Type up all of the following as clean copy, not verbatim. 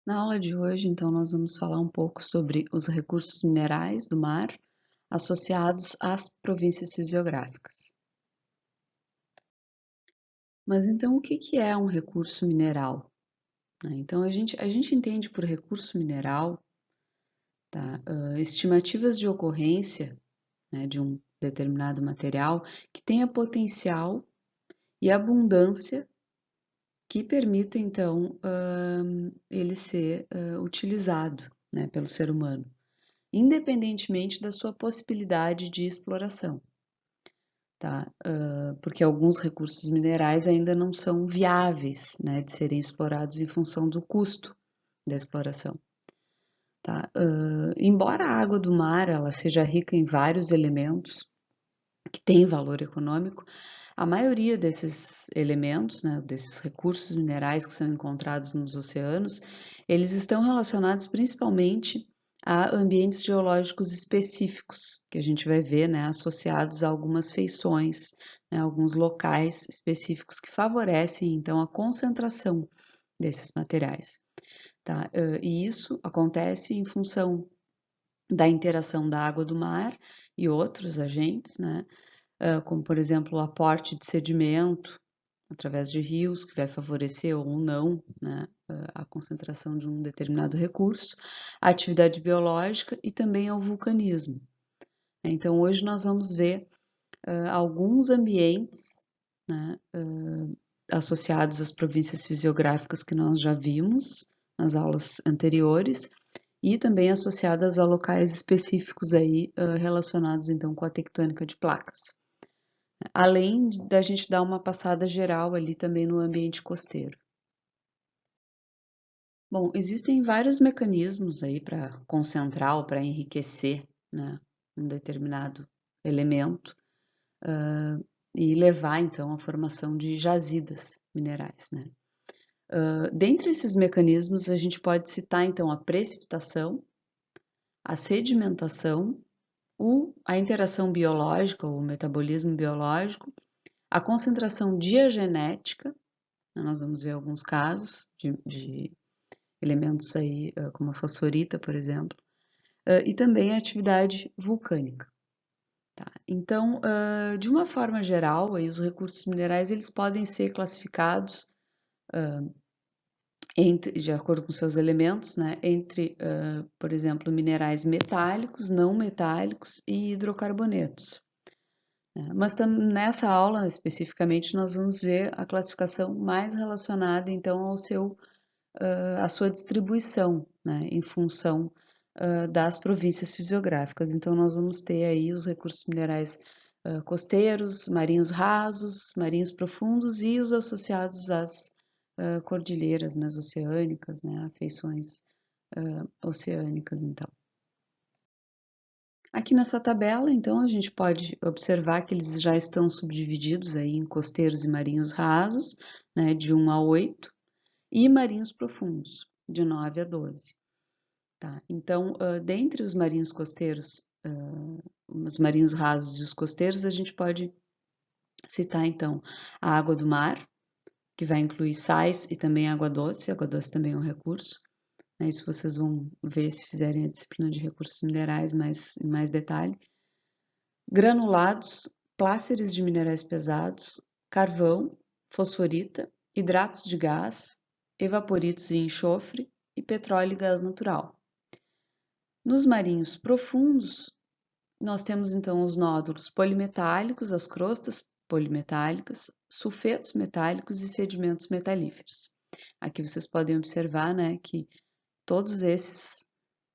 Na aula de hoje, então, nós vamos falar um pouco sobre os recursos minerais do mar associados às províncias fisiográficas. Mas então, o que é um recurso mineral? Então, a gente entende por recurso mineral, tá, estimativas de ocorrência, né, de um determinado material que tenha potencial e abundância que permita, então, ele ser utilizado, né, pelo ser humano, independentemente da sua possibilidade de exploração, tá? Porque alguns recursos minerais ainda não são viáveis, né, de serem explorados em função do custo da exploração, tá? Embora a água do mar ela seja rica em vários elementos que têm valor econômico, a maioria desses elementos, né, desses recursos minerais que são encontrados nos oceanos, eles estão relacionados principalmente a ambientes geológicos específicos, que a gente vai ver, né, associados a algumas feições, né, alguns locais específicos que favorecem, então, a concentração desses materiais, tá? E isso acontece em função da interação da água do mar e outros agentes, né, como por exemplo o aporte de sedimento através de rios, que vai favorecer ou não, né, a concentração de um determinado recurso, a atividade biológica e também ao vulcanismo. Então, hoje nós vamos ver alguns ambientes, né, associados às províncias fisiográficas que nós já vimos nas aulas anteriores e também associadas a locais específicos aí relacionados então com a tectônica de placas. Além da gente dar uma passada geral ali também no ambiente costeiro. Bom, existem vários mecanismos aí para concentrar ou para enriquecer, né, um determinado elemento e levar então à formação de jazidas minerais, né? Dentre esses mecanismos, a gente pode citar então a precipitação, a sedimentação, a interação biológica, ou o metabolismo biológico, a concentração diagenética, nós vamos ver alguns casos de elementos aí, como a fosforita, por exemplo, e também a atividade vulcânica. Tá? Então, de uma forma geral, aí, os recursos minerais eles podem ser classificados de acordo com seus elementos, né, entre, por exemplo, minerais metálicos, não metálicos e hidrocarbonetos. Mas nessa aula especificamente nós vamos ver a classificação mais relacionada então ao a sua distribuição, né, em função das províncias fisiográficas. Então, nós vamos ter aí os recursos minerais costeiros, marinhos rasos, marinhos profundos e os associados às cordilheiras mesoceânicas, né, feições oceânicas, então. Aqui nessa tabela, então, a gente pode observar que eles já estão subdivididos aí em costeiros e marinhos rasos, né, de 1 a 8, e marinhos profundos, de 9 a 12. Tá? Então, dentre os marinhos costeiros, os marinhos rasos e os costeiros, a gente pode citar, então, a água do mar, que vai incluir sais e também água doce também é um recurso, né? Isso vocês vão ver se fizerem a disciplina de recursos minerais em mais detalhe. Granulados, pláceres de minerais pesados, carvão, fosforita, hidratos de gás, evaporitos e enxofre e petróleo e gás natural. Nos marinhos profundos, nós temos então os nódulos polimetálicos, as crostas polimetálicas, sulfetos metálicos e sedimentos metalíferos. Aqui vocês podem observar, né, que todos esses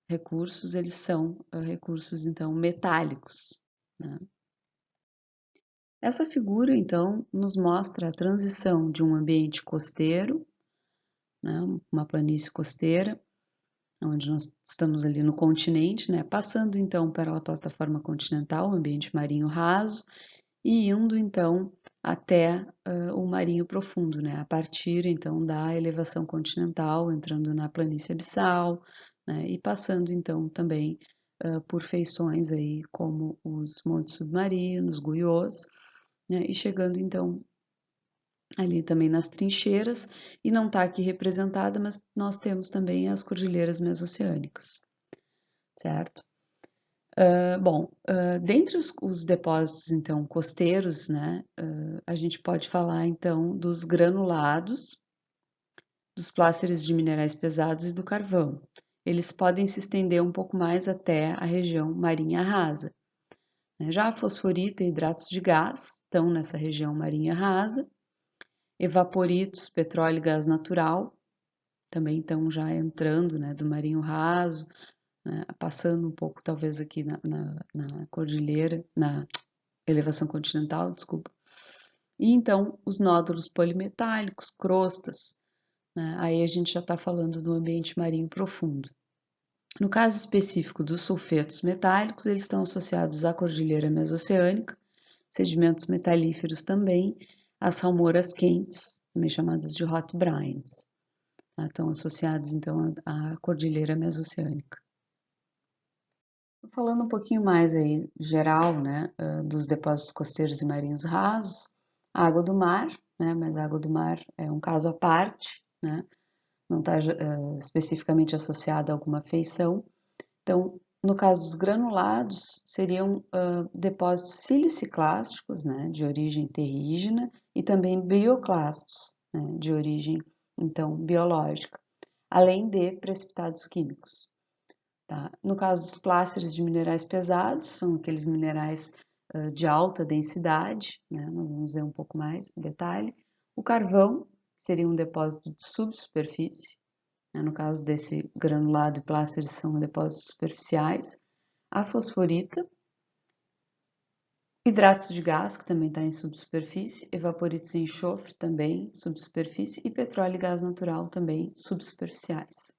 recursos, eles são recursos, então, metálicos, né? Essa figura, então, nos mostra a transição de um ambiente costeiro, né, uma planície costeira, onde nós estamos ali no continente, né, passando então pela plataforma continental, ambiente marinho raso, e indo então até o marinho profundo, né, a partir então da elevação continental, entrando na planície abissal, né, e passando então também por feições aí como os montes submarinos, Guyos, né, e chegando então ali também nas trincheiras, e não está aqui representada, mas nós temos também as cordilheiras mesoceânicas, certo? Dentre os depósitos, então, costeiros, né, a gente pode falar, então, dos granulados, dos pláceres de minerais pesados e do carvão. Eles podem se estender um pouco mais até a região marinha rasa. Já a fosforita e hidratos de gás estão nessa região marinha rasa. Evaporitos, petróleo e gás natural, também estão já entrando, né, do marinho raso, né, passando um pouco talvez aqui na cordilheira, na elevação continental, desculpa. E então os nódulos polimetálicos, crostas, né, aí a gente já está falando do ambiente marinho profundo. No caso específico dos sulfetos metálicos, eles estão associados à cordilheira mesoceânica, sedimentos metalíferos também, as salmouras quentes, também chamadas de hot brines, tá? Estão associados então à cordilheira mesoceânica. Falando um pouquinho mais aí geral, né, dos depósitos costeiros e marinhos rasos, a água do mar, né, mas a água do mar é um caso à parte, né, não está especificamente associada a alguma feição. Então, no caso dos granulados, seriam depósitos siliciclásticos, né, de origem terrígena, e também bioclastos, né, de origem, então, biológica, além de precipitados químicos. Tá? No caso dos pláceres de minerais pesados, são aqueles minerais de alta densidade, né, nós vamos ver um pouco mais em detalhe. O carvão seria um depósito de subsuperfície, no caso desse granulado e pláceres são depósitos superficiais, a fosforita, hidratos de gás, que também está em subsuperfície, evaporitos e enxofre também subsuperfície, e petróleo e gás natural também subsuperficiais.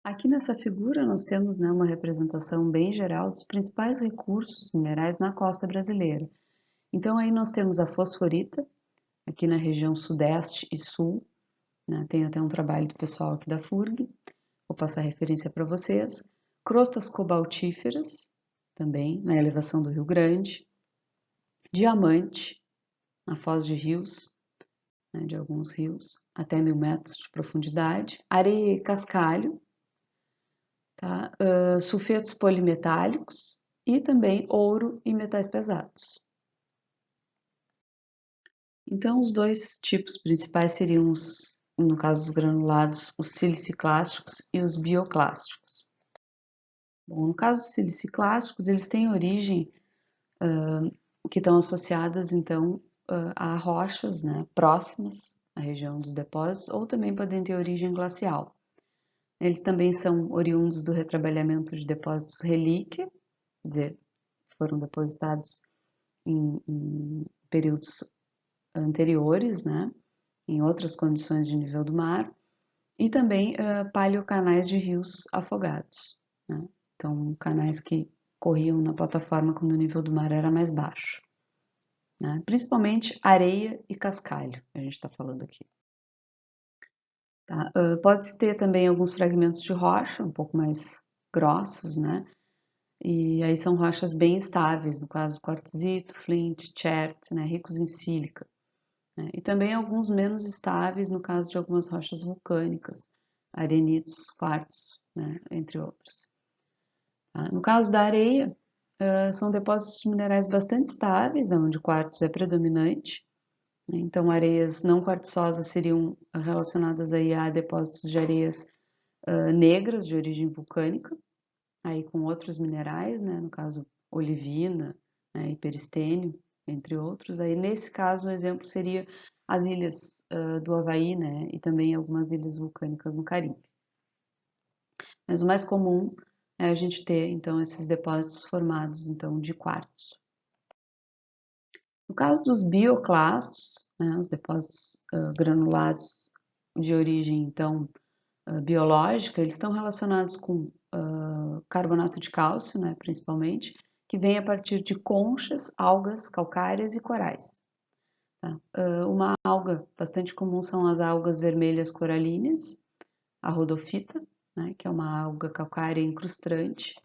Aqui nessa figura nós temos, né, uma representação bem geral dos principais recursos minerais na costa brasileira. Então aí nós temos a fosforita, aqui na região sudeste e sul, né, tem até um trabalho do pessoal aqui da FURG, vou passar referência para vocês. Crostas cobaltíferas, também na elevação do Rio Grande. Diamante, na foz de rios, né, de alguns rios, até 1000 metros de profundidade. Areia e cascalho, tá? Sulfetos polimetálicos e também ouro e metais pesados. Então, os dois tipos principais seriam, no caso dos granulados, os siliciclásticos e os bioclásticos. Bom, no caso dos siliciclásticos, eles têm origem que estão associadas, então, a rochas, né, próximas à região dos depósitos, ou também podem ter origem glacial. Eles também são oriundos do retrabalhamento de depósitos relíquia, quer dizer, foram depositados em períodos anteriores, né, em outras condições de nível do mar, e também paleocanais de rios afogados, né? Então, canais que corriam na plataforma quando o nível do mar era mais baixo, né? Principalmente areia e cascalho, a gente está falando aqui. Tá? Pode-se ter também alguns fragmentos de rocha, um pouco mais grossos, né? E aí são rochas bem estáveis, no caso do quartzito, flint, chert, né? Ricos em sílica. Né? E também alguns menos estáveis, no caso de algumas rochas vulcânicas, arenitos, quartzo, né? Entre outros. Tá? No caso da areia, são depósitos de minerais bastante estáveis, onde o quartzo é predominante. Né? Então, areias não quartzosas seriam relacionadas aí a depósitos de areias negras de origem vulcânica, aí com outros minerais, né? No caso, olivina, né? E peristênio, entre outros. Aí, nesse caso, o exemplo seria as ilhas do Havaí, né? E também algumas ilhas vulcânicas no Caribe. Mas o mais comum é a gente ter, então, esses depósitos formados, então, de quartzo. No caso dos bioclastos, né, os depósitos granulados de origem, então, biológica, eles estão relacionados com carbonato de cálcio, né, principalmente, que vem a partir de conchas, algas calcárias e corais. Tá? Uma alga bastante comum são as algas vermelhas coralíneas, a rodofita, né, que é uma alga calcária incrustante,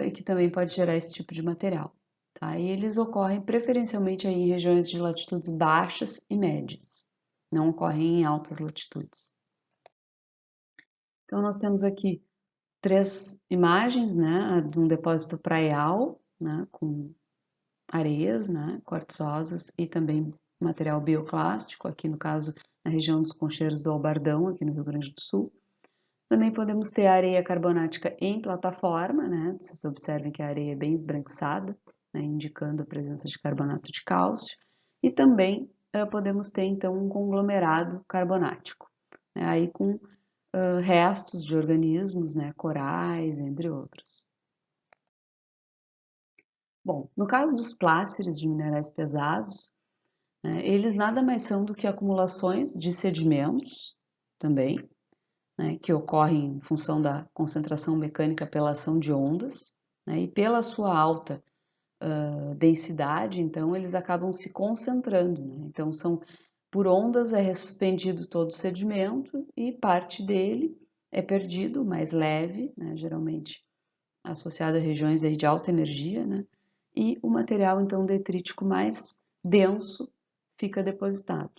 e que também pode gerar esse tipo de material. tá? E eles ocorrem preferencialmente aí em regiões de latitudes baixas e médias, não ocorrem em altas latitudes. Então, nós temos aqui 3 imagens, né, de um depósito praial, né, com areias, né, quartzosas e também material bioclástico, aqui no caso na região dos Concheiros do Albardão, aqui no Rio Grande do Sul. Também podemos ter areia carbonática em plataforma, né? Vocês observem que a areia é bem esbranquiçada, né? Indicando a presença de carbonato de cálcio. E também podemos ter, então, um conglomerado carbonático, né? Aí com restos de organismos, né? Corais, entre outros. Bom, no caso dos pláceres de minerais pesados, né? Eles nada mais são do que acumulações de sedimentos também, né, que ocorrem em função da concentração mecânica pela ação de ondas, né, e pela sua alta densidade, então eles acabam se concentrando. Né? Então, por ondas é suspendido todo o sedimento e parte dele é perdido, mais leve, né, geralmente associado a regiões aí de alta energia, né, e o material então detrítico mais denso fica depositado.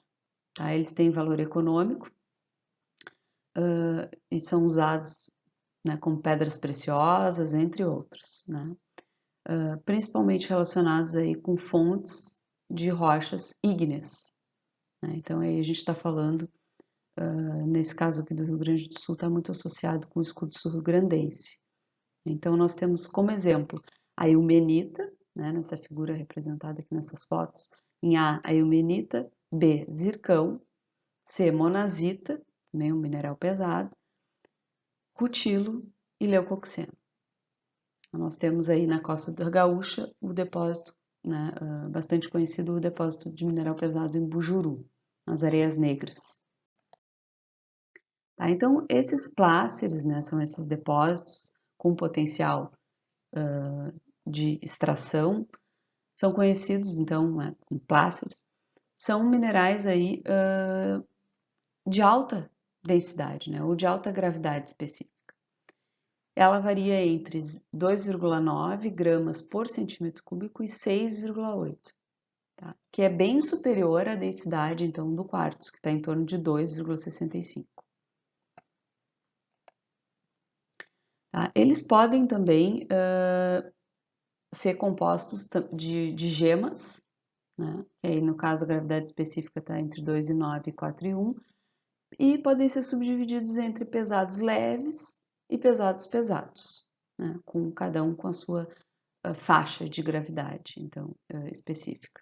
Tá? Eles têm valor econômico, e são usados, né, como pedras preciosas, entre outros, né? Principalmente relacionados aí com fontes de rochas ígneas. Né? Então aí a gente está falando, nesse caso aqui do Rio Grande do Sul, está muito associado com o escudo sul-rio-grandense. Então nós temos como exemplo a ilmenita, né, nessa figura representada aqui nessas fotos, em a ilmenita, B, zircão, C, monazita, também um mineral pesado, rutilo e leucoxeno. Nós temos aí na Costa da Gaúcha o depósito, né, bastante conhecido, o depósito de mineral pesado em Bujuru, nas Areias Negras. Tá, então, esses pláceres, né, são esses depósitos com potencial de extração, são conhecidos, então, né, como pláceres, são minerais aí de alta densidade, né, ou de alta gravidade específica. Ela varia entre 2,9 gramas por centímetro cúbico e 6,8, tá? Que é bem superior à densidade, então, do quartzo, que está em torno de 2,65. Tá? Eles podem também ser compostos de gemas, né? Que aí, no caso, a gravidade específica está entre 2,9 e 4,1, e podem ser subdivididos entre pesados leves e pesados pesados, né? Com cada um com a sua faixa de gravidade, então, específica.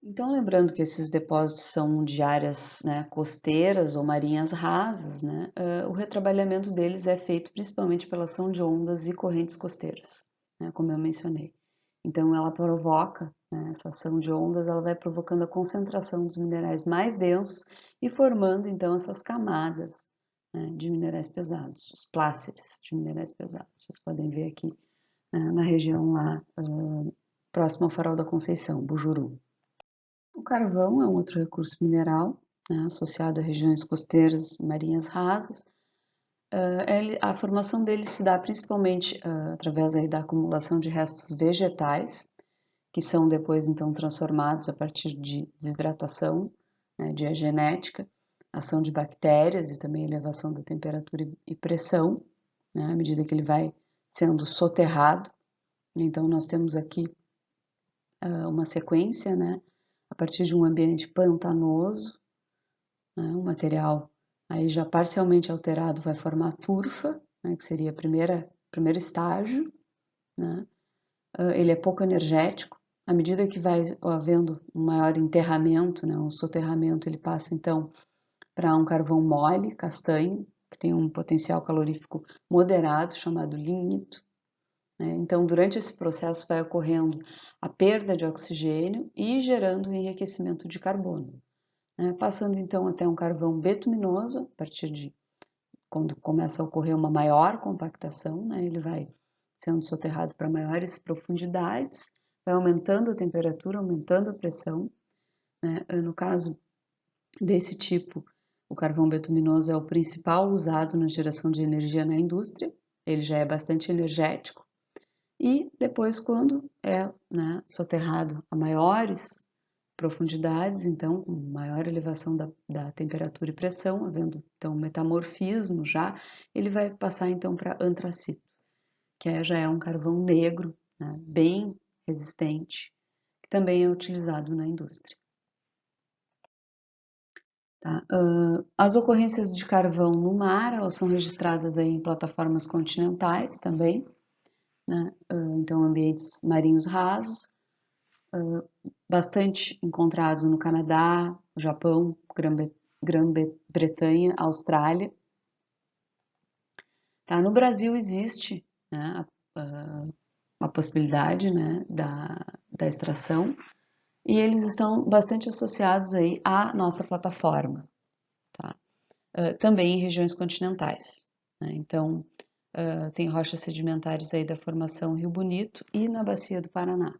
Então, lembrando que esses depósitos são de áreas, né, costeiras ou marinhas rasas, né, o retrabalhamento deles é feito principalmente pela ação de ondas e correntes costeiras, né, como eu mencionei. Então, ela provoca, né, essa ação de ondas, ela vai provocando a concentração dos minerais mais densos e formando, então, essas camadas, né, de minerais pesados, os pláceres de minerais pesados. Vocês podem ver aqui, né, na região lá, próximo ao Farol da Conceição, Bujuru. O carvão é um outro recurso mineral, né, associado a regiões costeiras, marinhas rasas. A formação dele se dá principalmente através aí da acumulação de restos vegetais, que são depois então transformados a partir de desidratação, né, diagenética, ação de bactérias e também elevação da temperatura e pressão, né, à medida que ele vai sendo soterrado. Então nós temos aqui uma sequência, né, a partir de um ambiente pantanoso, né, o material aí já parcialmente alterado vai formar turfa, né, que seria primeiro estágio, né. Ele é pouco energético, à medida que vai havendo um maior enterramento, né, um soterramento, ele passa então para um carvão mole, castanho, que tem um potencial calorífico moderado, chamado lignito. Então, durante esse processo vai ocorrendo a perda de oxigênio e gerando o enriquecimento de carbono, né? Passando então até um carvão betuminoso, a partir de quando começa a ocorrer uma maior compactação, né? Ele vai sendo soterrado para maiores profundidades, vai aumentando a temperatura, aumentando a pressão, né? No caso desse tipo, o carvão betuminoso é o principal usado na geração de energia na indústria, ele já é bastante energético. E depois, quando é, né, soterrado a maiores profundidades, então com maior elevação da temperatura e pressão, havendo então metamorfismo já, ele vai passar então para antracito, já é um carvão negro, né, bem resistente, que também é utilizado na indústria. Tá? As ocorrências de carvão no mar, elas são registradas aí em plataformas continentais também, né? Então ambientes marinhos rasos, bastante encontrado no Canadá, Japão, Grã-Bretanha, Austrália. Tá? No Brasil existe, né, a possibilidade, né, da extração e eles estão bastante associados aí à nossa plataforma, tá? Também em regiões continentais, né? Então, tem rochas sedimentares aí da formação Rio Bonito e na bacia do Paraná.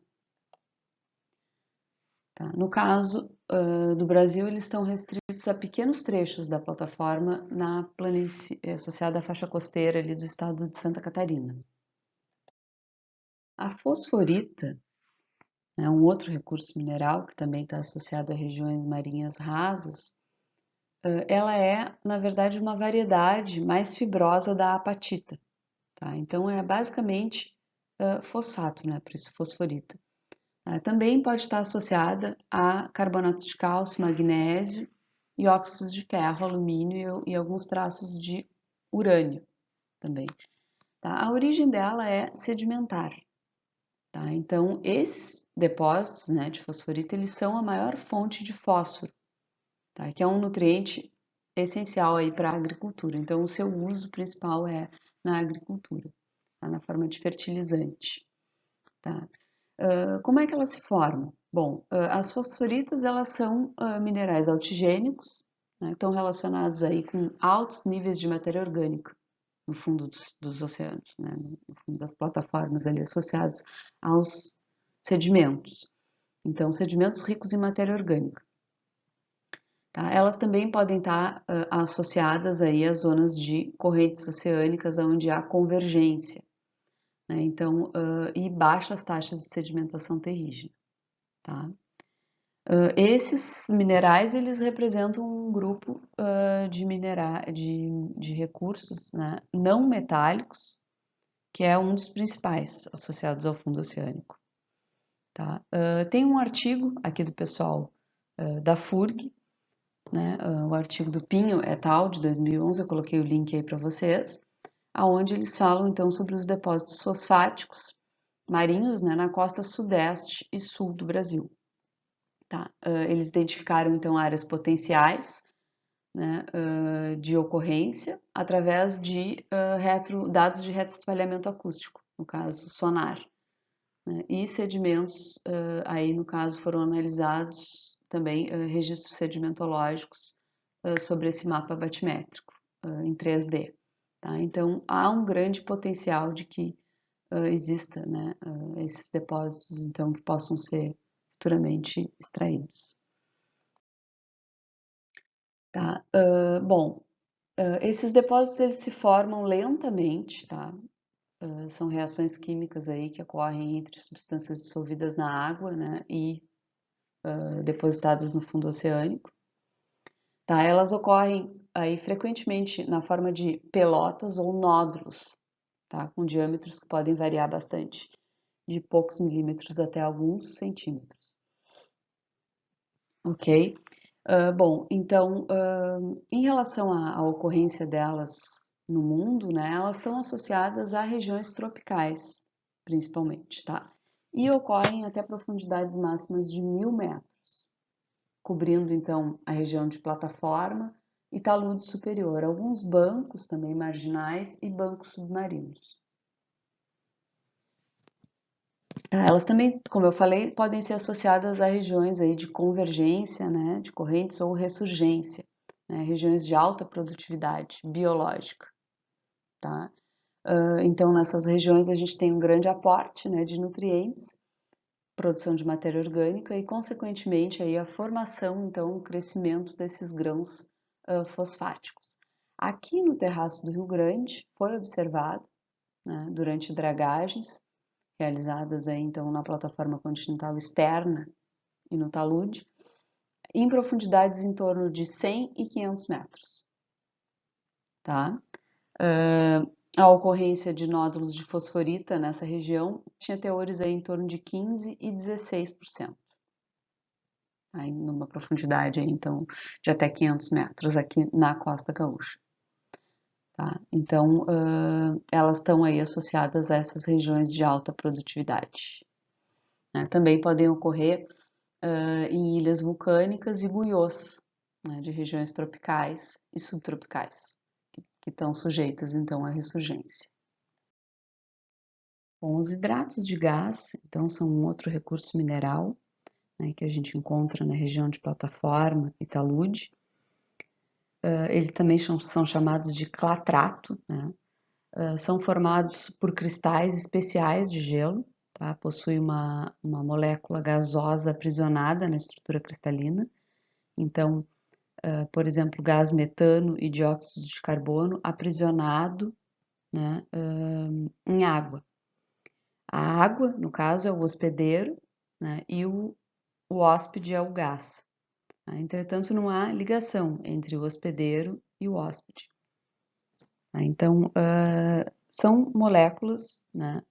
Tá? No caso do Brasil, eles estão restritos a pequenos trechos da plataforma na planície associada à faixa costeira ali do estado de Santa Catarina. A fosforita é um outro recurso mineral que também está associado a regiões marinhas rasas. Ela é, na verdade, uma variedade mais fibrosa da apatita. Tá? Então, é basicamente fosfato, né? Por isso fosforita. Também pode estar associada a carbonatos de cálcio, magnésio e óxidos de ferro, alumínio e alguns traços de urânio também. Tá? A origem dela é sedimentar. Tá? Então, esses depósitos, né, de fosforita, eles são a maior fonte de fósforo, tá? Que é um nutriente essencial aí para a agricultura. Então, o seu uso principal é na agricultura, tá? Na forma de fertilizante. Tá? Como é que elas se formam? Bom, as fosforitas elas são minerais altigênicos, né, estão relacionados aí com altos níveis de matéria orgânica no fundo dos oceanos, né, no fundo das plataformas ali associados aos sedimentos. Então, sedimentos ricos em matéria orgânica. Tá? Elas também podem estar associadas aí às zonas de correntes oceânicas onde há convergência, né? Então, e baixas taxas de sedimentação terrígena. Tá? Esses minerais eles representam um grupo de recursos, né, não metálicos, que é um dos principais associados ao fundo oceânico. Tá? Tem um artigo aqui do pessoal da FURG, né, o artigo do Pinho et al. De 2011, eu coloquei o link aí para vocês, aonde eles falam então sobre os depósitos fosfáticos marinhos, né, na costa sudeste e sul do Brasil. Tá? Eles identificaram então áreas potenciais, né, de ocorrência através de dados de retroespalhamento acústico, no caso sonar, né? E sedimentos, aí no caso foram analisados também registros sedimentológicos sobre esse mapa batimétrico em 3D. Tá? Então há um grande potencial de que exista, né, esses depósitos então que possam ser futuramente extraídos. Tá? Bom, esses depósitos eles se formam lentamente, tá? São reações químicas aí que ocorrem entre substâncias dissolvidas na água, né, e depositadas no fundo oceânico. Tá? Elas ocorrem aí frequentemente na forma de pelotas ou nódulos, tá? Com diâmetros que podem variar bastante, de poucos milímetros até alguns centímetros. Ok? Bom, então, em relação à ocorrência delas no mundo, né, elas estão associadas a regiões tropicais, principalmente, tá? E ocorrem até profundidades máximas de 1.000 metros, cobrindo então a região de plataforma e talude superior, alguns bancos também marginais e bancos submarinos. Tá, elas também, como eu falei, podem ser associadas a regiões aí de convergência, né, de correntes ou ressurgência, né, regiões de alta produtividade biológica, tá? Então, nessas regiões a gente tem um grande aporte, né, de nutrientes, produção de matéria orgânica e, consequentemente, aí a formação, então, o crescimento desses grãos fosfáticos. Aqui no terraço do Rio Grande foi observado, né, durante dragagens, realizadas aí, então, na plataforma continental externa e no talude, em profundidades em torno de 100 e 500 metros. Tá? A ocorrência de nódulos de fosforita nessa região tinha teores aí em torno de 15% e 16%. Aí, numa profundidade aí, então, de até 500 metros aqui na Costa Gaúcha. Tá? Então, elas estão aí associadas a essas regiões de alta produtividade. Né? Também podem ocorrer em ilhas vulcânicas e buiôs, né, de regiões tropicais e subtropicais, que estão sujeitas, então, à ressurgência. Bom, os hidratos de gás, então, são um outro recurso mineral, né, que a gente encontra na região de plataforma e talude. Eles também são chamados de clatrato, né? São formados por cristais especiais de gelo, tá? Possui uma molécula gasosa aprisionada na estrutura cristalina. Então, por exemplo, gás metano e dióxido de carbono aprisionado, né, em água. A água, no caso, é o hospedeiro, né, e o hóspede é o gás. Entretanto, não há ligação entre o hospedeiro e o hóspede. Então, são moléculas, né,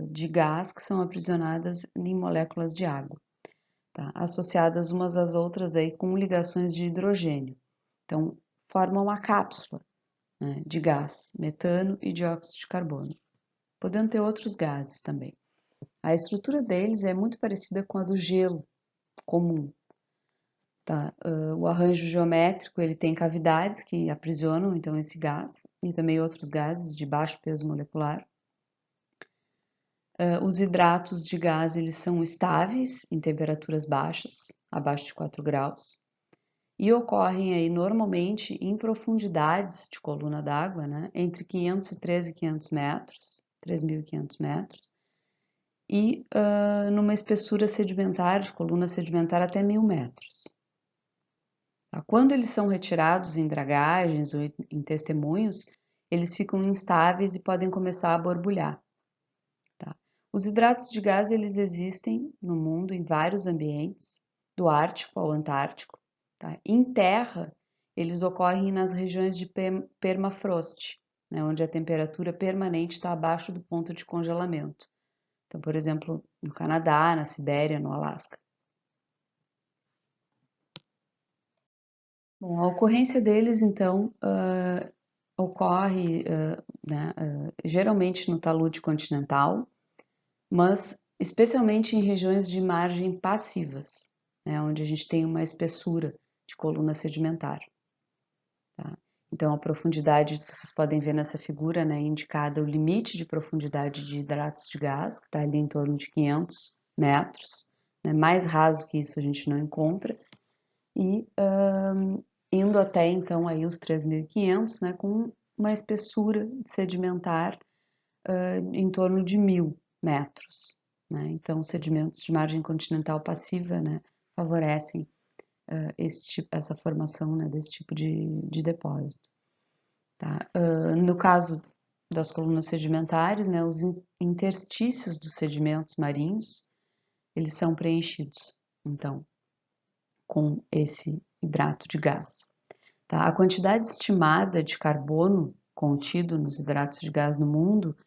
de gás que são aprisionadas em moléculas de água, tá? Associadas umas às outras aí com ligações de hidrogênio. Então, formam uma cápsula, né, de gás, metano e dióxido de carbono, podendo ter outros gases também. A estrutura deles é muito parecida com a do gelo comum. Tá? O arranjo geométrico ele tem cavidades que aprisionam então esse gás e também outros gases de baixo peso molecular. Os hidratos de gás eles são estáveis em temperaturas baixas, abaixo de 4 graus, e ocorrem aí normalmente em profundidades de coluna d'água, né, entre 503 e 500 metros, 3.500 metros, e numa espessura sedimentar, de coluna sedimentar até 1.000 metros. Quando eles são retirados em dragagens ou em testemunhos, eles ficam instáveis e podem começar a borbulhar. Tá? Os hidratos de gás eles existem no mundo em vários ambientes, do Ártico ao Antártico. Tá? Em terra, eles ocorrem nas regiões de permafrost, né, onde a temperatura permanente está abaixo do ponto de congelamento. Então, por exemplo, no Canadá, na Sibéria, no Alasca. Bom, a ocorrência deles, então, ocorre né, geralmente no talude continental, mas especialmente em regiões de margem passivas, né, onde a gente tem uma espessura de coluna sedimentar. Tá? Então, a profundidade, vocês podem ver nessa figura, né, indicada o limite de profundidade de hidratos de gás, que está ali em torno de 500 metros, né, mais raso que isso a gente não encontra, e indo até então aí os 3.500, né, com uma espessura sedimentar em torno de 1.000 metros. Né? Então, sedimentos de margem continental passiva, né, favorecem essa formação, né, desse tipo de depósito. Tá? No caso das colunas sedimentares, né, os interstícios dos sedimentos marinhos, eles são preenchidos, então, com esse hidrato de gás. Tá? A quantidade estimada de carbono contido nos hidratos de gás no mundo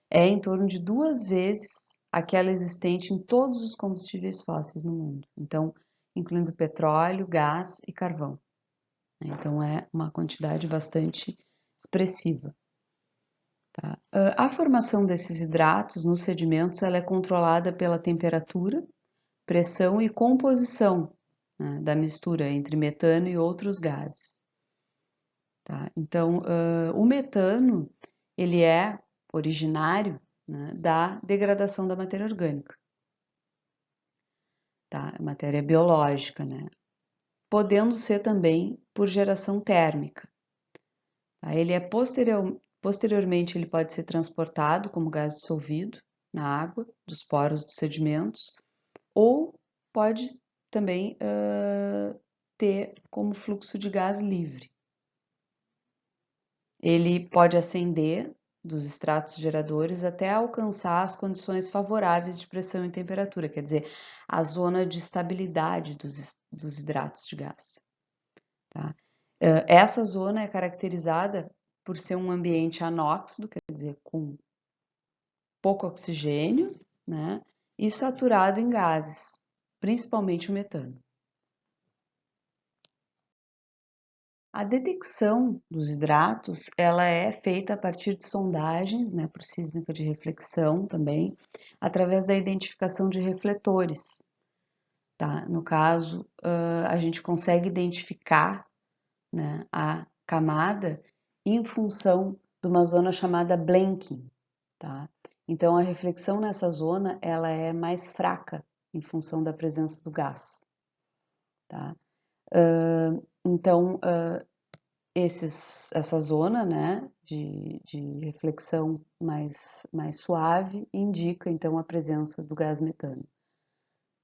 é em torno de 2 vezes aquela existente em todos os combustíveis fósseis no mundo. Então, incluindo petróleo, gás e carvão. Então, é uma quantidade bastante expressiva. Tá? A formação desses hidratos nos sedimentos ela é controlada pela temperatura, pressão e composição, né, da mistura entre metano e outros gases. Tá? Então, o metano ele é originário, né, da degradação da matéria orgânica, tá? Matéria biológica, né? Podendo ser também por geração térmica. Tá? Ele é posteriormente ele pode ser transportado como gás dissolvido na água dos poros dos sedimentos ou pode também ter como fluxo de gás livre. Ele pode acender dos estratos geradores até alcançar as condições favoráveis de pressão e temperatura, quer dizer, a zona de estabilidade dos hidratos de gás. Tá? Essa zona é caracterizada por ser um ambiente anóxido, quer dizer, com pouco oxigênio, né, e saturado em gases, principalmente o metano. A detecção dos hidratos, ela é feita a partir de sondagens, né, por sísmica de reflexão também, através da identificação de refletores. Tá? No caso, a gente consegue identificar, né, a camada em função de uma zona chamada blanking, tá? Então, a reflexão nessa zona, ela é mais fraca em função da presença do gás, tá? Então, essa zona, né, de reflexão mais suave indica, então, a presença do gás metano,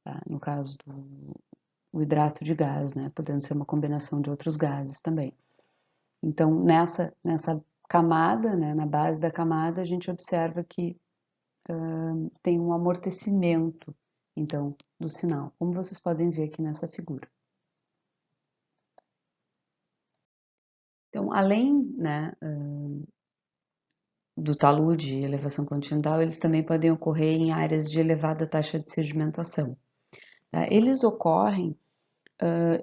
tá? No caso do hidrato de gás, né, podendo ser uma combinação de outros gases também. Então, nessa camada, né, na base da camada, a gente observa que tem um amortecimento, então, do sinal, como vocês podem ver aqui nessa figura. Então, além, né, do talude e elevação continental, eles também podem ocorrer em áreas de elevada taxa de sedimentação. Tá? Eles ocorrem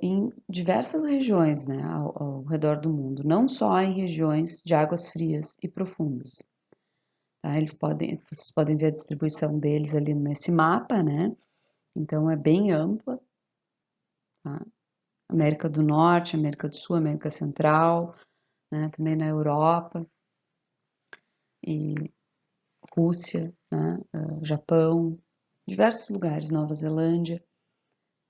em diversas regiões, né, ao redor do mundo, não só em regiões de águas frias e profundas. Tá? Vocês podem ver a distribuição deles ali nesse mapa, né? Então é bem ampla. Tá? América do Norte, América do Sul, América Central, né? Também na Europa e Rússia, né? Japão, diversos lugares, Nova Zelândia.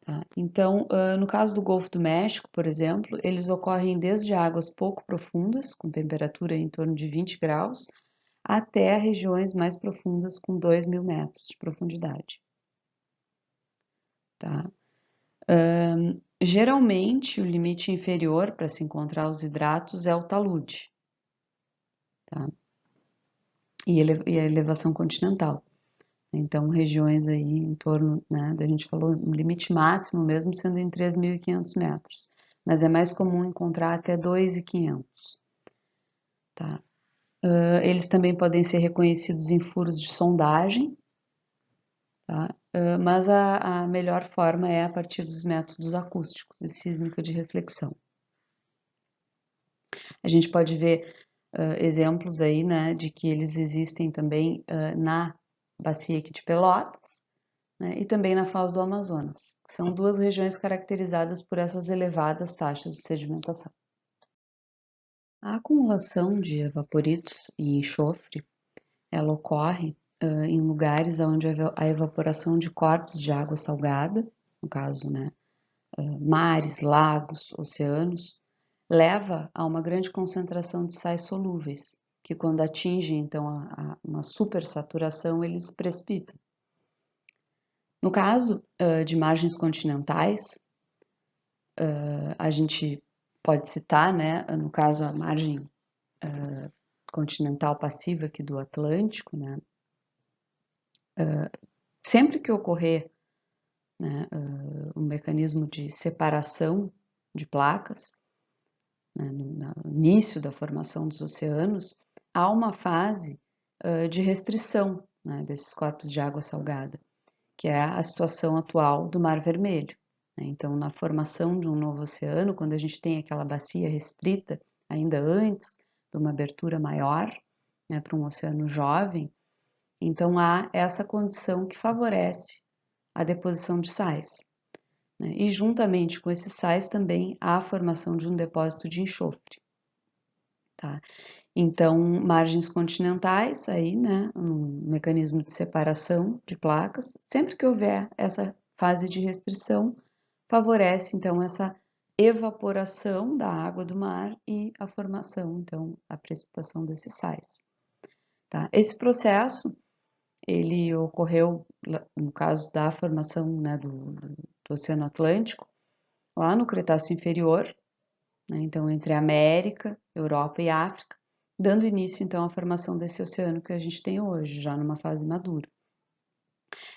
Tá? Então, no caso do Golfo do México, por exemplo, eles ocorrem desde águas pouco profundas, com temperatura em torno de 20 graus, até regiões mais profundas com 2.000 metros de profundidade. Tá? Geralmente, o limite inferior para se encontrar os hidratos é o talude, tá? E a elevação continental. Então, regiões aí em torno, né, a gente falou, um limite máximo mesmo sendo em 3.500 metros, mas é mais comum encontrar até 2.500, tá? Eles também podem ser reconhecidos em furos de sondagem, tá? Mas a melhor forma é a partir dos métodos acústicos e sísmica de reflexão. A gente pode ver exemplos aí, né, de que eles existem também na bacia aqui de Pelotas, né, e também na Foz do Amazonas, que são duas regiões caracterizadas por essas elevadas taxas de sedimentação. A acumulação de evaporitos e enxofre, ela ocorre em lugares onde a evaporação de corpos de água salgada, no caso, né, mares, lagos, oceanos, leva a uma grande concentração de sais solúveis, que quando atingem então uma supersaturação, eles precipitam. No caso de margens continentais, a gente pode citar, né, no caso a margem continental passiva aqui do Atlântico, né, sempre que ocorrer, né, um mecanismo de separação de placas, né, no início da formação dos oceanos, há uma fase de restrição, né, desses corpos de água salgada, que é a situação atual do Mar Vermelho. Né? Então, na formação de um novo oceano, quando a gente tem aquela bacia restrita, ainda antes de uma abertura maior, né, para um oceano jovem, então há essa condição que favorece a deposição de sais. Né? E juntamente com esses sais também há a formação de um depósito de enxofre. Tá? Então, margens continentais, aí, né, um mecanismo de separação de placas, sempre que houver essa fase de restrição, favorece, então, essa evaporação da água do mar e a formação, então, a precipitação desses sais. Tá? Esse processo, ele ocorreu, no caso da formação, né, do Oceano Atlântico, lá no Cretáceo Inferior, né, então, entre América, Europa e África, dando início então à formação desse oceano que a gente tem hoje, já numa fase madura.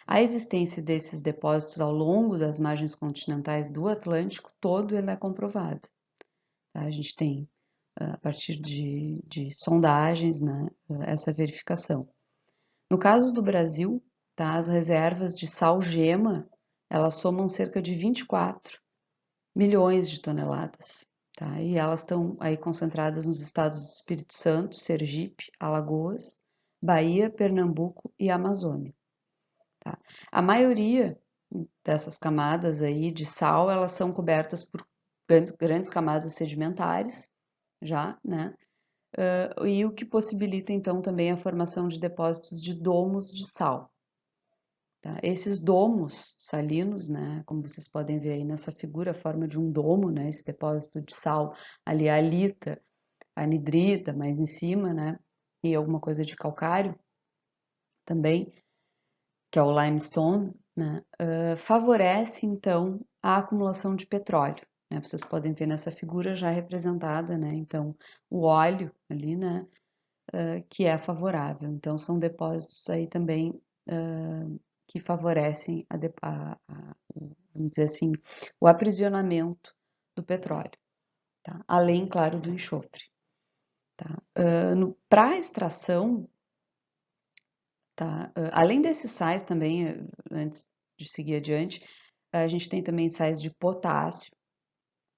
A existência desses depósitos ao longo das margens continentais do Atlântico todo ele é comprovado. Tá? A gente tem, a partir de sondagens, né, essa verificação. No caso do Brasil, tá, as reservas de sal-gema, elas somam cerca de 24 milhões de toneladas. Tá? E elas estão aí concentradas nos estados do Espírito Santo, Sergipe, Alagoas, Bahia, Pernambuco e Amazônia. Tá? A maioria dessas camadas aí de sal, elas são cobertas por grandes camadas sedimentares, já, né? E o que possibilita então também a formação de depósitos de domos de sal. Tá? Esses domos salinos, né, como vocês podem ver aí nessa figura, a forma de um domo, né, esse depósito de sal, ali a halita, a anidrita, mais em cima, né, e alguma coisa de calcário também, que é o limestone, né, favorece então a acumulação de petróleo. Né? Vocês podem ver nessa figura já representada, né, então o óleo ali, né, que é favorável. Então são depósitos aí também que favorecem vamos dizer assim, o aprisionamento do petróleo, tá? Além, claro, do enxofre. Tá? Para a extração, tá? Além desses sais também, antes de seguir adiante, a gente tem também sais de potássio,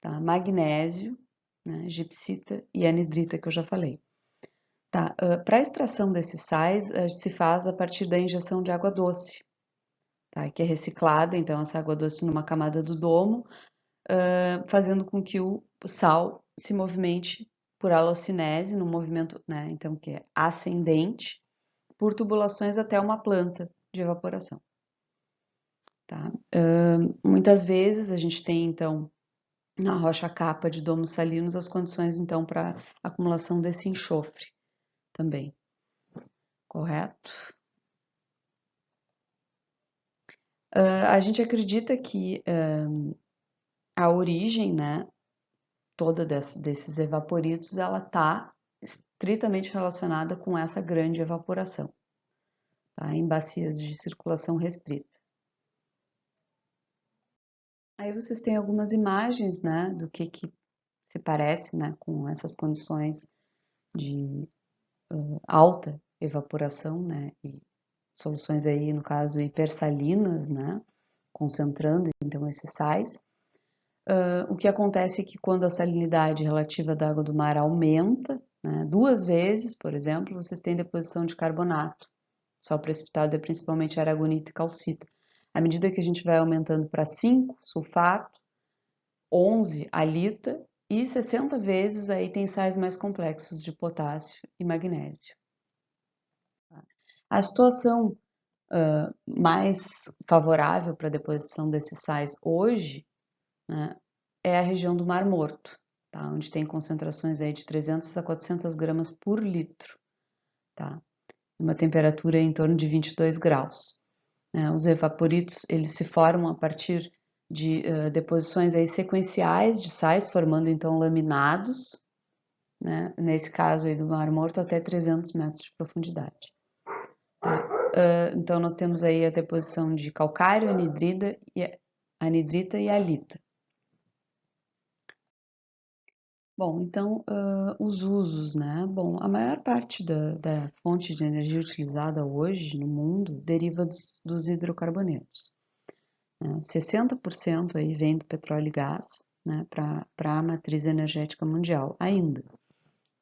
tá? Magnésio, né? Gipsita e anidrita, que eu já falei. Tá? Para a extração desses sais, se faz a partir da injeção de água doce, tá? Que é reciclada, então, essa água doce numa camada do domo, fazendo com que o sal se movimente por halocinese, no movimento, né, então, que é ascendente, por tubulações até uma planta de evaporação. Tá? Muitas vezes a gente tem, então, na rocha capa de domos salinos, as condições, então, para acumulação desse enxofre também. Correto? A gente acredita que a origem, né, toda desses evaporitos, ela está estritamente relacionada com essa grande evaporação, tá? Em bacias de circulação restrita. Aí vocês têm algumas imagens, né, do que se parece, né, com essas condições de alta evaporação, né, e soluções aí, no caso, hipersalinas, né, concentrando então esses sais. O que acontece é que quando a salinidade relativa da água do mar aumenta, né, 2 vezes, por exemplo, vocês têm deposição de carbonato. Sal precipitado é principalmente aragonita e calcita. À medida que a gente vai aumentando para 5, sulfato, 11, halita, e 60 vezes aí tem sais mais complexos de potássio e magnésio. A situação mais favorável para a deposição desses sais hoje, né, é a região do Mar Morto, tá? Onde tem concentrações aí de 300 a 400 gramas por litro, tá? Uma temperatura em torno de 22 graus. Os evaporitos, eles se formam a partir de deposições aí sequenciais de sais, formando então laminados, né? Nesse caso aí do Mar Morto, até 300 metros de profundidade. Tá? Então nós temos aí a deposição de calcário, anidrita e halita. Bom, então, os usos, né? Bom, a maior parte da fonte de energia utilizada hoje no mundo deriva dos hidrocarbonetos. 60% aí vem do petróleo e gás, né, para a matriz energética mundial, ainda.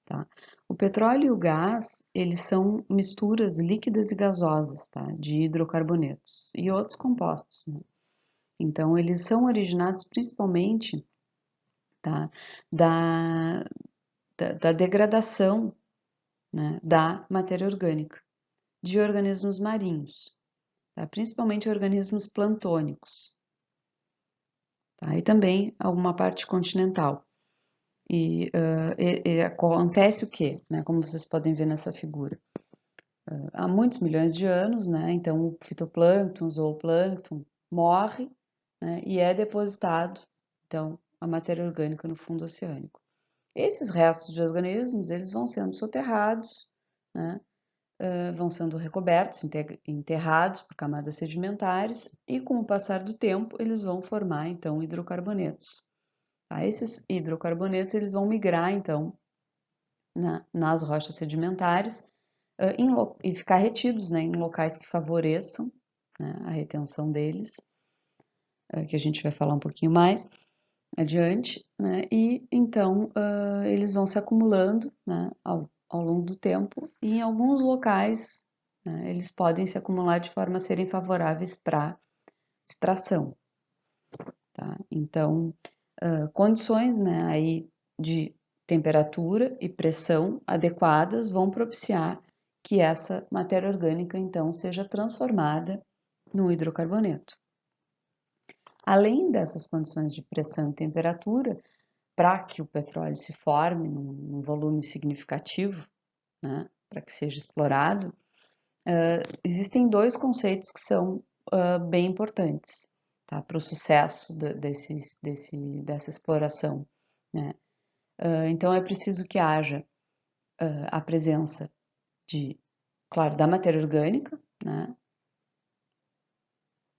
Tá? O petróleo e o gás, eles são misturas líquidas e gasosas, tá? De hidrocarbonetos e outros compostos, né? Então, eles são originados principalmente, tá, da degradação, né, da matéria orgânica de organismos marinhos, tá? Principalmente organismos plantônicos, tá? E também alguma parte continental. E acontece o quê? Né? Como vocês podem ver nessa figura. Há muitos milhões de anos, né? Então o fitoplâncton, zooplâncton morre, né? E é depositado, então, a matéria orgânica no fundo oceânico. Esses restos de organismos, eles vão sendo soterrados, né? Vão sendo recobertos, enterrados por camadas sedimentares e com o passar do tempo eles vão formar então hidrocarbonetos. Tá? Esses hidrocarbonetos eles vão migrar então nas rochas sedimentares e ficar retidos, né, em locais que favoreçam, né, a retenção deles, que a gente vai falar um pouquinho mais adiante, né, e então eles vão se acumulando, né, ao longo do tempo e em alguns locais, né, eles podem se acumular de forma a serem favoráveis para extração. Tá? Então, condições, né, aí de temperatura e pressão adequadas vão propiciar que essa matéria orgânica então seja transformada no hidrocarboneto. Além dessas condições de pressão e temperatura, para que o petróleo se forme num volume significativo, né, para que seja explorado, existem dois conceitos que são bem importantes, tá, para o sucesso dessa exploração, né? Então é preciso que haja a presença claro, da matéria orgânica, né?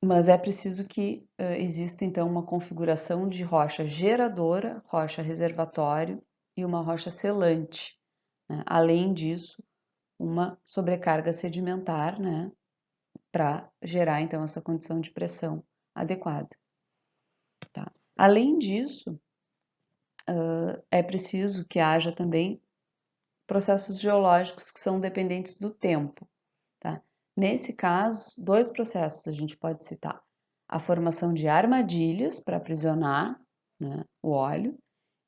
Mas é preciso que exista então uma configuração de rocha geradora, rocha reservatório e uma rocha selante, né? Além disso, uma sobrecarga sedimentar, né? Para gerar então essa condição de pressão adequada. Tá? Além disso, é preciso que haja também processos geológicos que são dependentes do tempo. Tá? Nesse caso, dois processos a gente pode citar: a formação de armadilhas para aprisionar, né, o óleo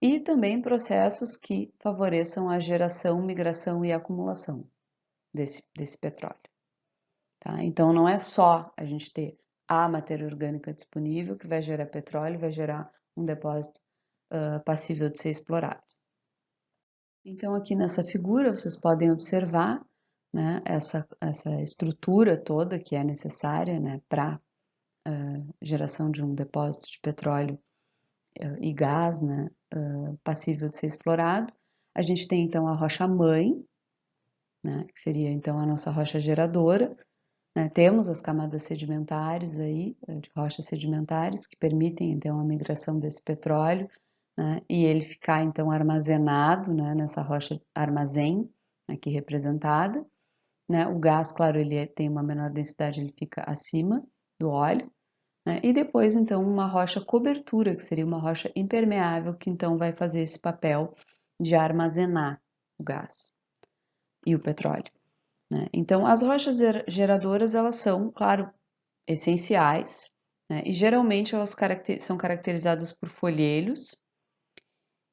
e também processos que favoreçam a geração, migração e acumulação desse petróleo. Tá? Então, não é só a gente ter a matéria orgânica disponível que vai gerar petróleo, vai gerar um depósito passível de ser explorado. Então, aqui nessa figura, vocês podem observar, né, essa estrutura toda que é necessária, né, para geração de um depósito de petróleo e gás, né, passível de ser explorado. A gente tem então a rocha mãe, né, que seria então a nossa rocha geradora. Né? Temos as camadas sedimentares aí, de rochas sedimentares, que permitem então a migração desse petróleo, né? E ele ficar então armazenado, né, nessa rocha armazém aqui representada. Né? O gás, claro, ele tem uma menor densidade, ele fica acima do óleo. Né? E depois então uma rocha cobertura, que seria uma rocha impermeável, que então vai fazer esse papel de armazenar o gás e o petróleo. Né? Então, as rochas geradoras, elas são, claro, essenciais, né? E geralmente elas são caracterizadas por folhelhos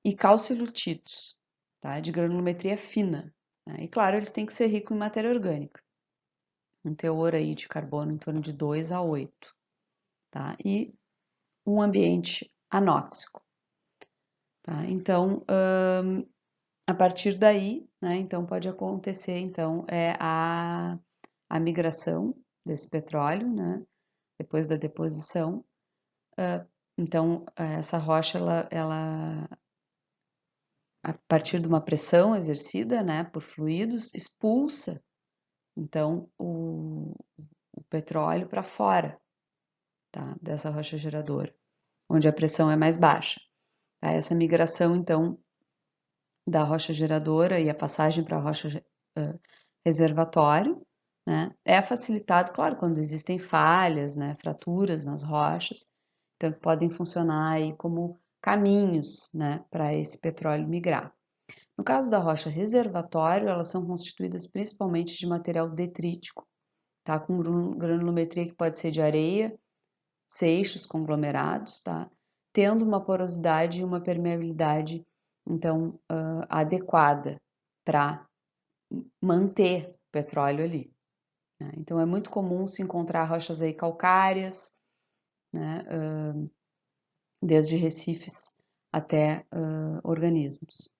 e calcilutitos, tá? De granulometria fina. Né? E, claro, eles têm que ser ricos em matéria orgânica, um teor aí de carbono em torno de 2 a 8, tá? E um ambiente anóxico. Tá? Então, a partir daí, né, então pode acontecer então, a migração desse petróleo, né, depois da deposição. Então, essa rocha, a partir de uma pressão exercida, né, por fluidos, expulsa, então, o petróleo para fora, tá, dessa rocha geradora, onde a pressão é mais baixa. Tá? Essa migração, então, da rocha geradora e a passagem para a rocha reservatório, né, é facilitado, claro, quando existem falhas, né, fraturas nas rochas, então podem funcionar aí como caminhos, né, para esse petróleo migrar. No caso da rocha reservatório, elas são constituídas principalmente de material detrítico, tá, com granulometria que pode ser de areia, seixos conglomerados, tá, tendo uma porosidade e uma permeabilidade, então, adequada para manter o petróleo ali. Né? Então, é muito comum se encontrar rochas aí calcárias, né, desde recifes até organismos,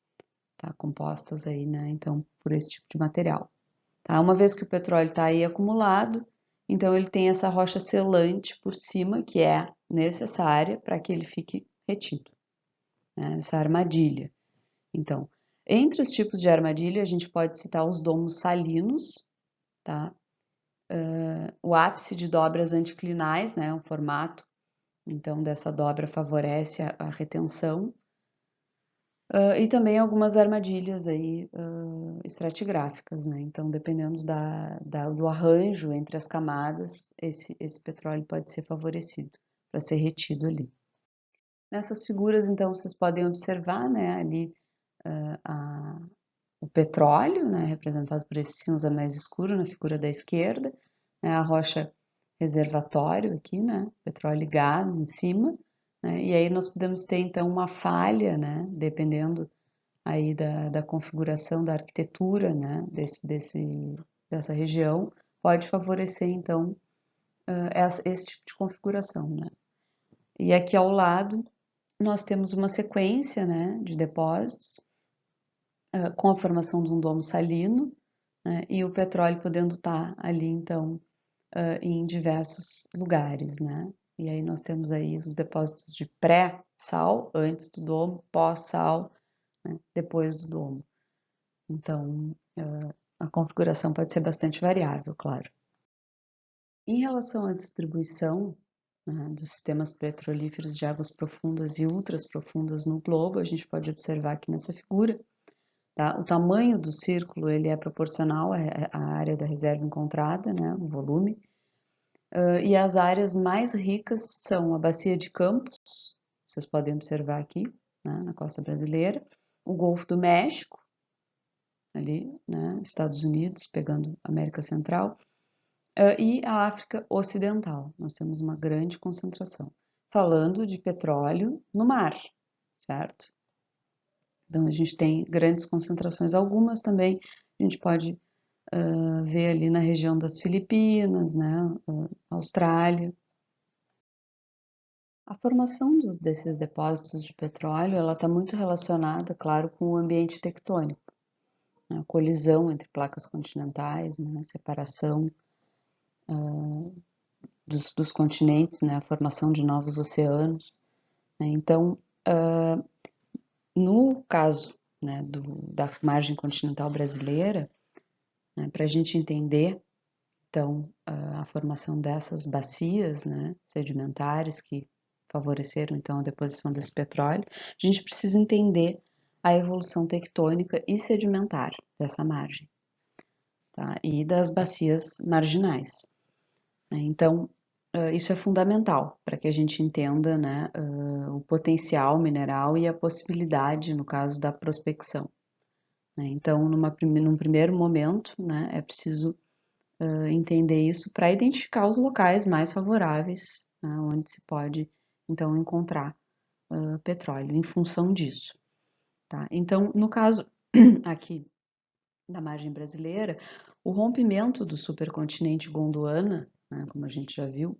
tá, compostas aí, né, então, por esse tipo de material. Tá? Uma vez que o petróleo está aí acumulado, então ele tem essa rocha selante por cima, que é necessária para que ele fique retido, né, essa armadilha. Então, entre os tipos de armadilha, a gente pode citar os domos salinos, tá? O ápice de dobras anticlinais, né? O formato, então, dessa dobra favorece a retenção. E também algumas armadilhas aí estratigráficas, né? Então, dependendo do arranjo entre as camadas, esse petróleo pode ser favorecido para ser retido ali. Nessas figuras, então, vocês podem observar, né, ali o petróleo, né, representado por esse cinza mais escuro na figura da esquerda, né, a rocha reservatório aqui, né, petróleo e gás em cima, né, e aí nós podemos ter, então, uma falha, né, dependendo aí da configuração da arquitetura, né, dessa região, pode favorecer, então, esse tipo de configuração, né. E aqui ao lado, nós temos uma sequência, né, de depósitos, com a formação de um domo salino, né, e o petróleo podendo estar ali, então, em diversos lugares, né. E aí nós temos aí os depósitos de pré-sal, antes do domo, pós-sal, né, depois do domo. Então, a configuração pode ser bastante variável, claro. Em relação à distribuição, né, dos sistemas petrolíferos de águas profundas e ultras profundas no globo, a gente pode observar aqui nessa figura, tá? O tamanho do círculo ele é proporcional à área da reserva encontrada, né, o volume, e as áreas mais ricas são a Bacia de Campos, vocês podem observar aqui, né, na costa brasileira, o Golfo do México, ali, né, Estados Unidos, pegando América Central, e a África Ocidental. Nós temos uma grande concentração. Falando de petróleo no mar, certo? Então, a gente tem grandes concentrações. Algumas também a gente pode ver ali na região das Filipinas, né? Austrália. A formação desses depósitos de petróleo, ela está muito relacionada, claro, com o ambiente tectônico, né? A colisão entre placas continentais, né? A separação dos continentes, né? A formação de novos oceanos, né? Então, no caso, né, da margem continental brasileira, né, para a gente entender, então, a formação dessas bacias, né, sedimentares que favoreceram, então, a deposição desse petróleo, a gente precisa entender a evolução tectônica e sedimentar dessa margem, tá? E das bacias marginais, né? Então, isso é fundamental para que a gente entenda, né, o potencial mineral e a possibilidade, no caso da prospecção, né? Então, num primeiro momento, né, é preciso entender isso para identificar os locais mais favoráveis, né, onde se pode, então, encontrar petróleo em função disso, tá? Então, no caso aqui da margem brasileira, o rompimento do supercontinente Gondwana, né, como a gente já viu,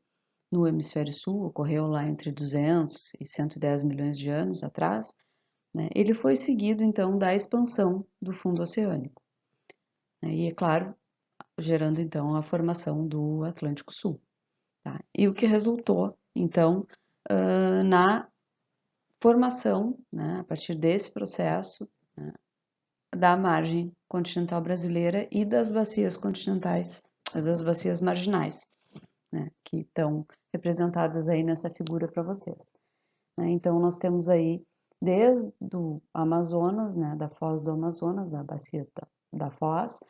no hemisfério sul, ocorreu lá entre 200 e 110 milhões de anos atrás, né, ele foi seguido, então, da expansão do fundo oceânico, né, e, é claro, gerando, então, a formação do Atlântico Sul, tá? E o que resultou, então, na formação, né, a partir desse processo, né, da margem continental brasileira e das bacias continentais, das bacias marginais, né, que estão representadas aí nessa figura para vocês, né? Então, nós temos aí desde o Amazonas, né, da Foz do Amazonas, a bacia da Foz,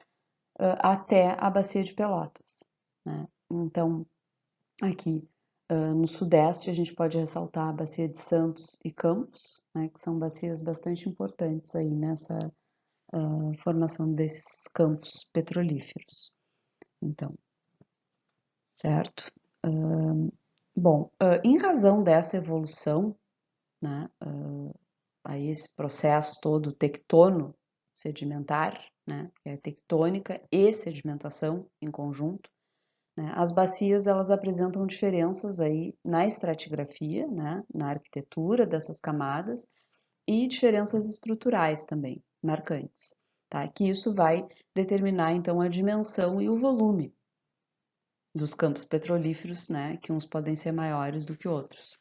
até a bacia de Pelotas, né? Então, aqui no sudeste, a gente pode ressaltar a bacia de Santos e Campos, né, que são bacias bastante importantes aí nessa formação desses campos petrolíferos. Então, certo? Bom, em razão dessa evolução, né, aí esse processo todo tectono sedimentar, né, que é tectônica e sedimentação em conjunto, né, as bacias elas apresentam diferenças aí na estratigrafia, né, na arquitetura dessas camadas e diferenças estruturais também marcantes, tá? Que isso vai determinar então a dimensão e o volume dos campos petrolíferos, né, que uns podem ser maiores do que outros.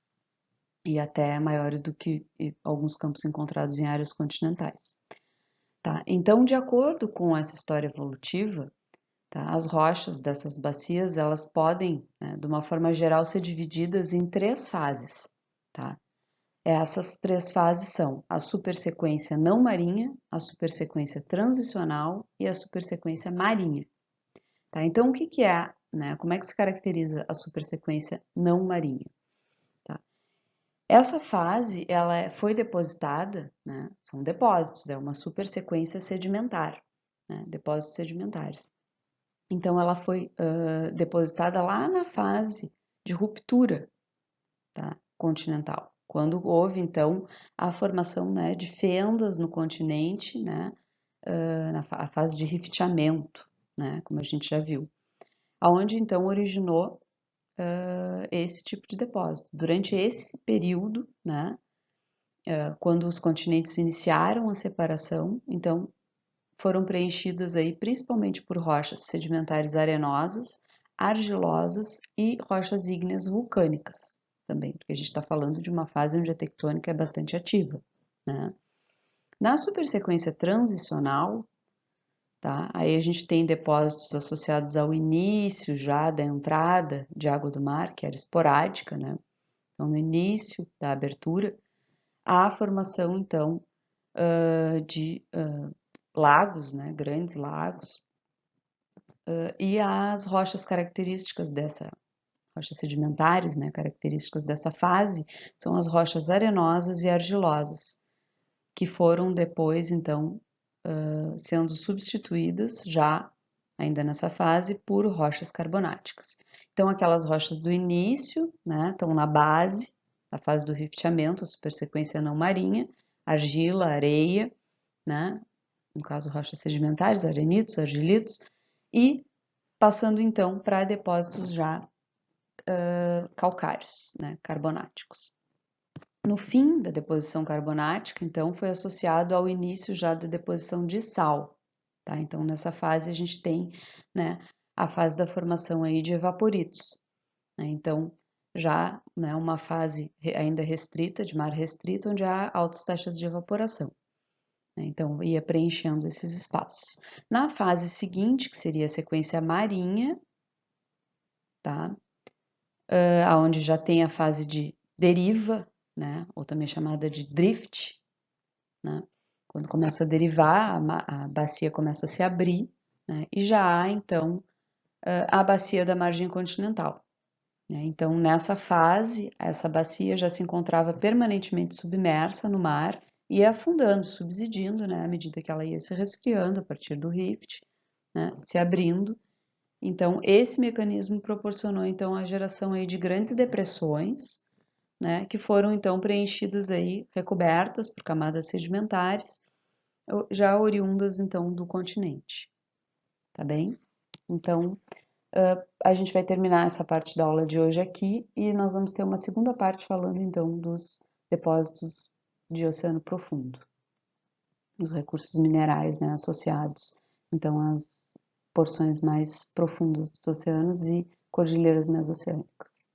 e até maiores do que alguns campos encontrados em áreas continentais. Tá? Então, de acordo com essa história evolutiva, tá, as rochas dessas bacias elas podem, né, de uma forma geral, ser divididas em 3 fases. Tá? Essas 3 fases são a supersequência não marinha, a supersequência transicional e a supersequência marinha. Tá? Então, o que que é, né? Como é que se caracteriza a supersequência não marinha? Tá? Essa fase, ela foi depositada, né? São depósitos, é uma supersequência sedimentar, né? Depósitos sedimentares. Então, ela foi depositada lá na fase de ruptura, tá? Continental, quando houve, então, a formação, né, de fendas no continente, né? Na fase de rifteamento, né? Como a gente já viu. Aonde, então, originou esse tipo de depósito. Durante esse período, né, quando os continentes iniciaram a separação, então foram preenchidas aí principalmente por rochas sedimentares arenosas, argilosas e rochas ígneas vulcânicas também, porque a gente está falando de uma fase onde a tectônica é bastante ativa, né? Na supersequência transicional, tá? Aí a gente tem depósitos associados ao início já da entrada de água do mar, que era esporádica, né? Então, no início da abertura, há a formação, então, de lagos, né? Grandes lagos, e as rochas características dessa, rochas sedimentares, né? Características dessa fase, são as rochas arenosas e argilosas, que foram depois, então, sendo substituídas já ainda nessa fase por rochas carbonáticas. Então, aquelas rochas do início, né, estão na base, a fase do rifteamento, a supersequência não marinha, argila, areia, né, no caso rochas sedimentares, arenitos, argilitos, e passando então para depósitos já calcários, né, carbonáticos. No fim da deposição carbonática, então, foi associado ao início já da deposição de sal, tá? Então, nessa fase a gente tem, né, a fase da formação aí de evaporitos, né? Então, já, né, uma fase ainda restrita, de mar restrito, onde há altas taxas de evaporação, né? Então, ia preenchendo esses espaços. Na fase seguinte, que seria a sequência marinha, tá? Onde já tem a fase de deriva, né? Ou também chamada de drift, né? Quando começa a derivar, a bacia começa a se abrir, né? E já há, então, a bacia da margem continental, né? Então, nessa fase, essa bacia já se encontrava permanentemente submersa no mar e afundando, subsidindo, né? À medida que ela ia se resfriando a partir do rift, né? Se abrindo. Então, esse mecanismo proporcionou, então, a geração aí de grandes depressões, né? Que foram, então, preenchidas aí, recobertas por camadas sedimentares, já oriundas então do continente, tá bem? Então, a gente vai terminar essa parte da aula de hoje aqui e nós vamos ter uma segunda parte falando então dos depósitos de oceano profundo, dos recursos minerais, né, associados então às porções mais profundas dos oceanos e cordilheiras mesoceânicas.